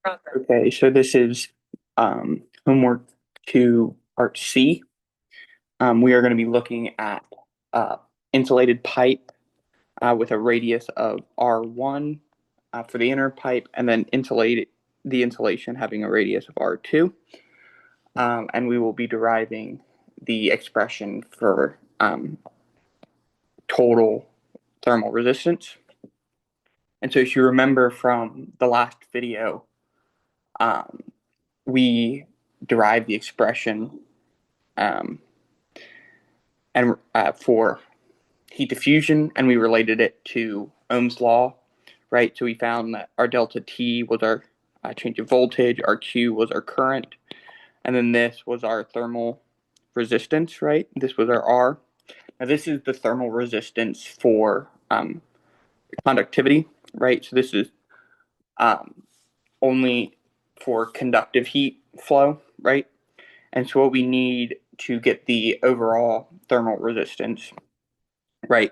Okay, so this is homework to part C. We are going to be looking at uh, insulated pipe with a radius of R1 for the inner pipe, and then the insulation having a radius of R2. And we will be deriving the expression for total thermal resistance. And so, if you remember from the last video, um, we derived the expression um, and for heat diffusion, and we related it to Ohm's law, right? So we found that our delta T was our change of voltage, our Q was our current, and then this was our thermal resistance, right? This was our R. Now this is the thermal resistance for conductivity, right? So this is only for conductive heat flow, right? And so what we need to get the overall thermal resistance, right?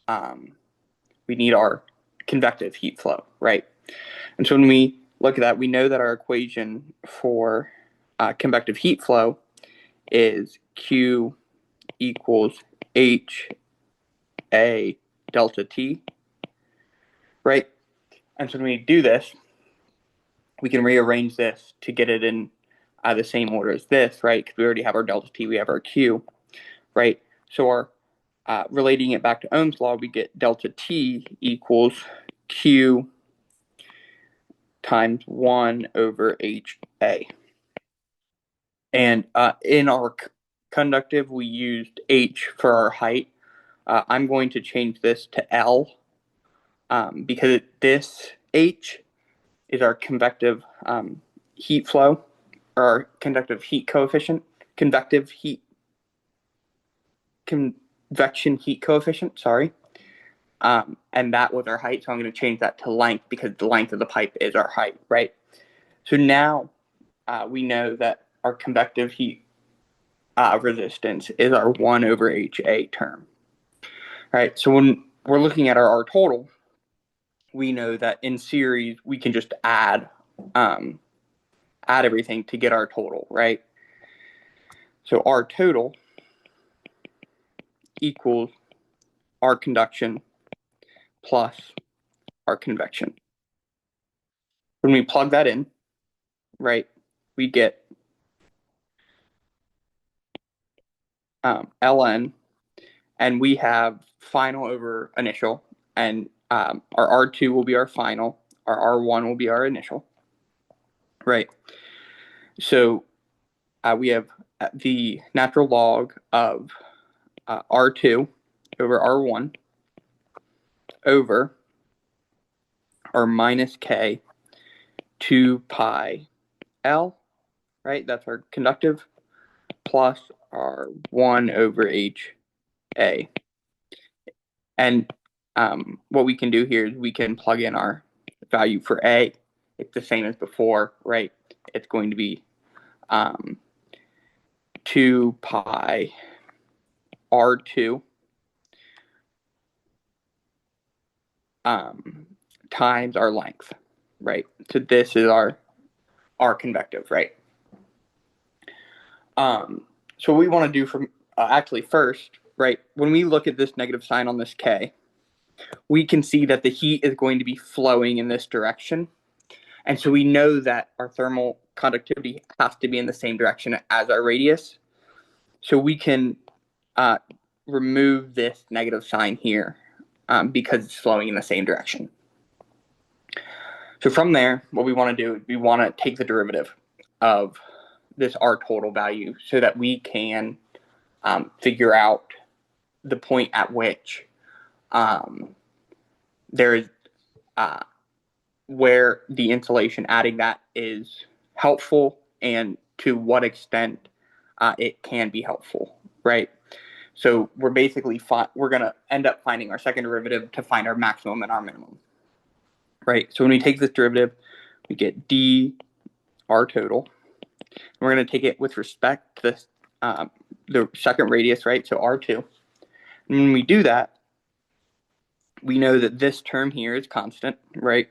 Um, we need our convective heat flow, right? And so when we look at that, we know that our equation for convective heat flow is Q equals H A delta T, right? And so when we do this, we can rearrange this to get it in the same order as this, right? Because we already have our delta T, we have our Q, right? So our relating it back to Ohm's law, we get delta T equals Q times 1 over HA. And in our conductive, we used H for our height. I'm going to change this to L because this H is our convective heat flow, or our conductive heat coefficient, convection heat coefficient, sorry. And that was our height, so I'm going to change that to length because the length of the pipe is our height, right? So now we know that our convective heat resistance is our 1 over HA term. All right, so when we're looking at our R total, we know that in series we can just add everything to get our total, right? So R total equals R conduction plus R convection. When we plug that in, right, we get ln, and we have final over initial, and our R2 will be our final, our R1 will be our initial, right? So we have the natural log of R2 over R1 over our minus K 2 pi L, right? That's our conductive, plus our 1 over HA. And what we can do here is we can plug in our value for A. It's the same as before, right? It's going to be 2 pi R2 times our length, right? So this is our convective, right? So what we want to do from actually first, right? When we look at this negative sign on this K, we can see that the heat is going to be flowing in this direction. And so we know that our thermal conductivity has to be in the same direction as our radius. So we can remove this negative sign here because it's flowing in the same direction. So from there, what we want to do, we want to take the derivative of this R total value so that we can figure out the point at which there is where the insulation adding that is helpful and to what extent it can be helpful, right? So we're basically we're going to end up finding our second derivative to find our maximum and our minimum, right? So when we take this derivative, we get d R total. We're going to take it with respect to the second radius, right? So R2. And when we do that, we know that this term here is constant, right?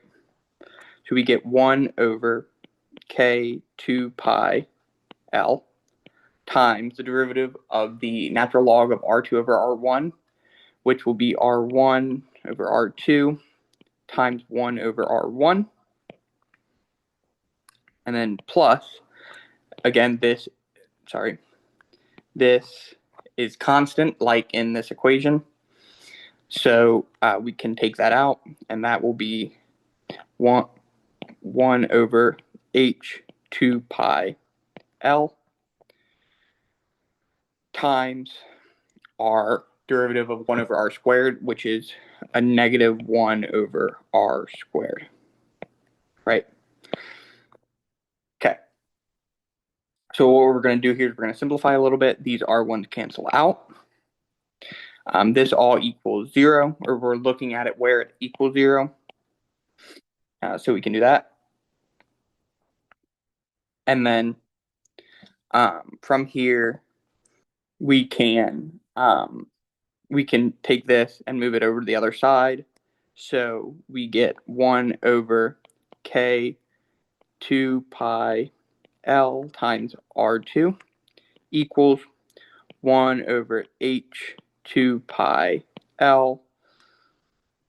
So we get 1 over k 2 pi L times the derivative of the natural log of R2 over R1, which will be R1 over R2 times 1 over R1. And then plus, again, this is constant, like in this equation. So we can take that out, and that will be 1 over h 2 pi L times our derivative of 1 over r squared, which is a negative 1 over r squared, right? Okay. So what we're going to do here is we're going to simplify a little bit. These r1s cancel out. This all equals 0, or we're looking at it where it equals 0. So we can do that. And then from here, we can take this and move it over to the other side. So we get 1 over k 2 pi L times R2 equals 1 over h 2 pi L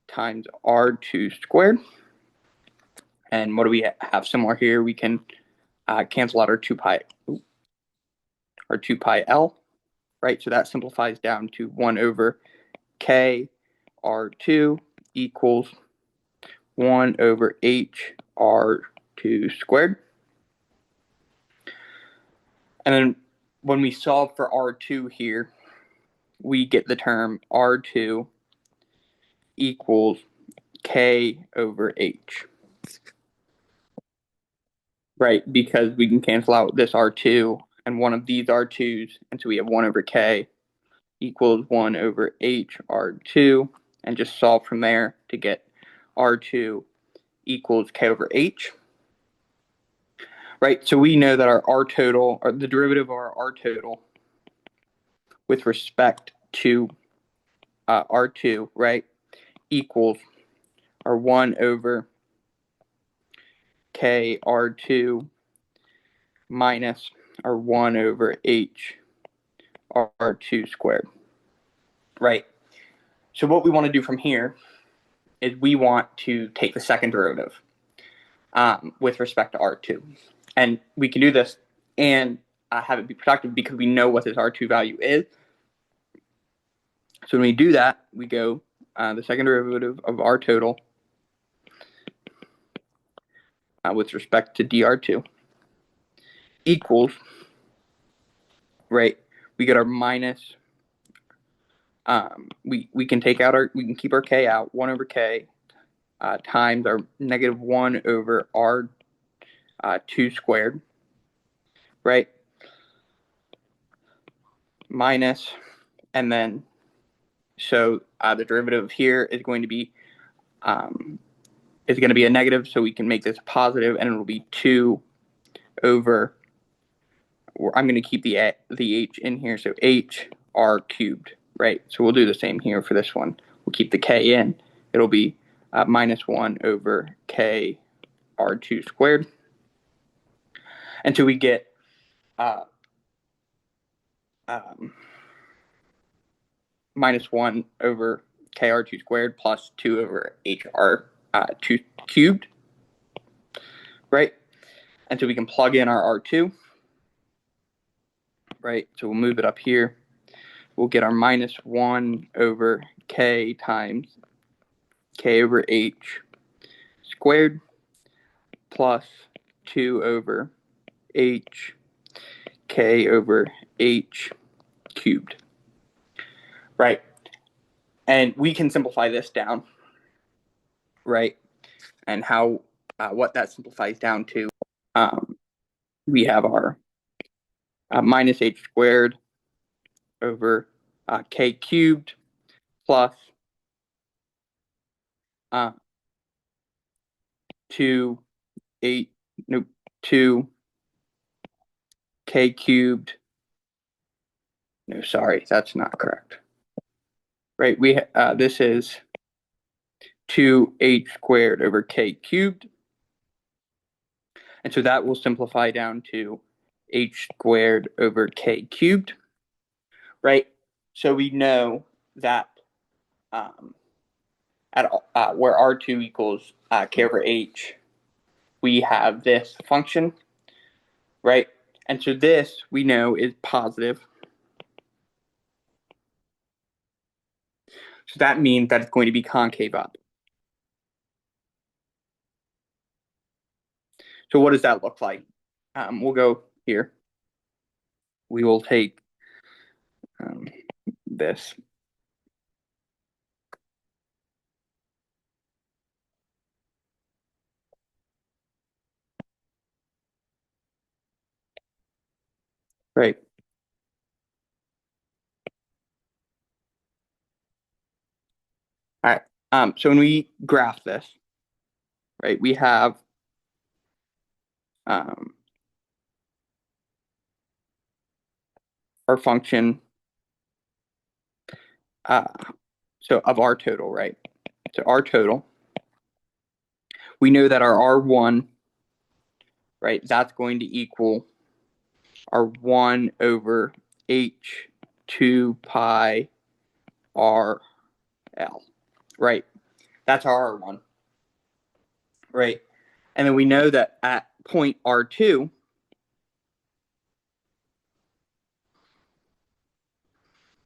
times R2 squared. And what do we have similar here? We can cancel out our 2 pi L, right? So that simplifies down to 1 over k R2 equals 1 over h R2 squared. And then when we solve for R2 here, we get the term R2 equals k over h. Right, because we can cancel out this R2 and one of these R2s, and so we have 1 over k equals 1 over h R2, and just solve from there to get R2 equals k over h. Right, so we know that our R total, or the derivative of our R total with respect to R2, right, equals our 1 over k R2 minus our 1 over h R2 squared, right? So what we want to do from here is we want to take the second derivative with respect to R2. And we can do this and have it be productive because we know what this R2 value is. So when we do that, we go the second derivative of R total with respect to dr2 equals, right, we get our minus, we can take out we can keep our k out, 1 over k times our negative 1 over r2 squared, right, minus, and then so the derivative here is going to be a negative, so we can make this positive, and it will be 2 over, I'm going to keep the h in here, so h r cubed, right? So we'll do the same here for this one. We'll keep the k in. It'll be minus 1 over k r2 squared until we get minus 1 over k r2 squared plus 2 over h r2 cubed, right? And so we can plug in our R2, right? So we'll move it up here. We'll get our minus 1 over k times k over h squared plus 2 over h k over h cubed, right? And we can simplify this down, right? And how what that simplifies down to, we have our minus h squared over k cubed plus 2 k cubed. No, sorry, that's not correct. Right, this is 2h squared over k cubed And so that will simplify down to h squared over k cubed, right? So we know that at where R2 equals k over h, we have this function, right? And so this we know is positive. So that means that it's going to be concave up. So what does that look like? We'll go here. We will take this. Right. All right. So when we graph this, right, we have our function so of our total, right? So our total, we know that our R1, right, that's going to equal our 1 over h 2 pi r l, right? That's our R1, right? And then we know that at point R2,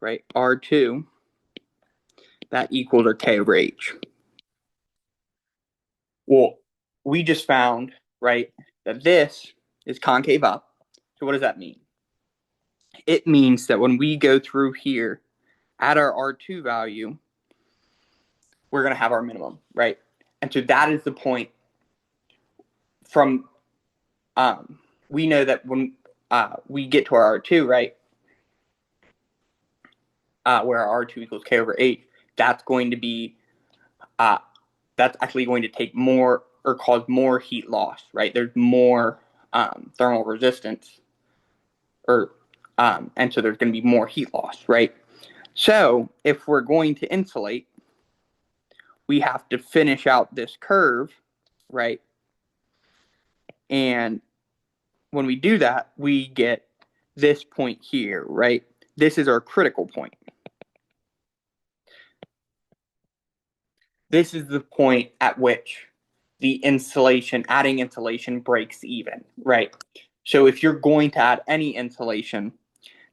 right, R2, that equals our k over h. Well, we just found, right, that this is concave up. So what does that mean? It means that when we go through here at our R2 value, we're going to have our minimum, right? And so that is the point from, we know that when we get to our R2, right, where our R2 equals k over h, that's going to be, that's actually going to take more or cause more heat loss, right? There's more thermal resistance, or and so there's going to be more heat loss, right? So if we're going to insulate, we have to finish out this curve, right? And when we do that, we get this point here, right? This is our critical point. This is the point at which the insulation, adding insulation breaks even, right? So if you're going to add any insulation,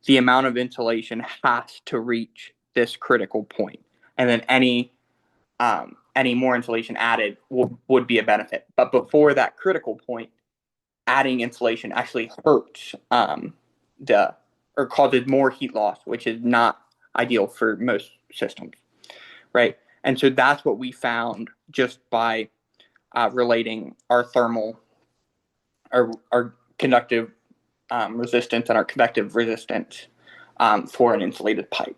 the amount of insulation has to reach this critical point. And then any more insulation added would be a benefit. But before that critical point, adding insulation actually hurts or causes more heat loss, which is not ideal for most systems, right? And so that's what we found just by relating our thermal, our conductive resistance and our convective resistance for an insulated pipe.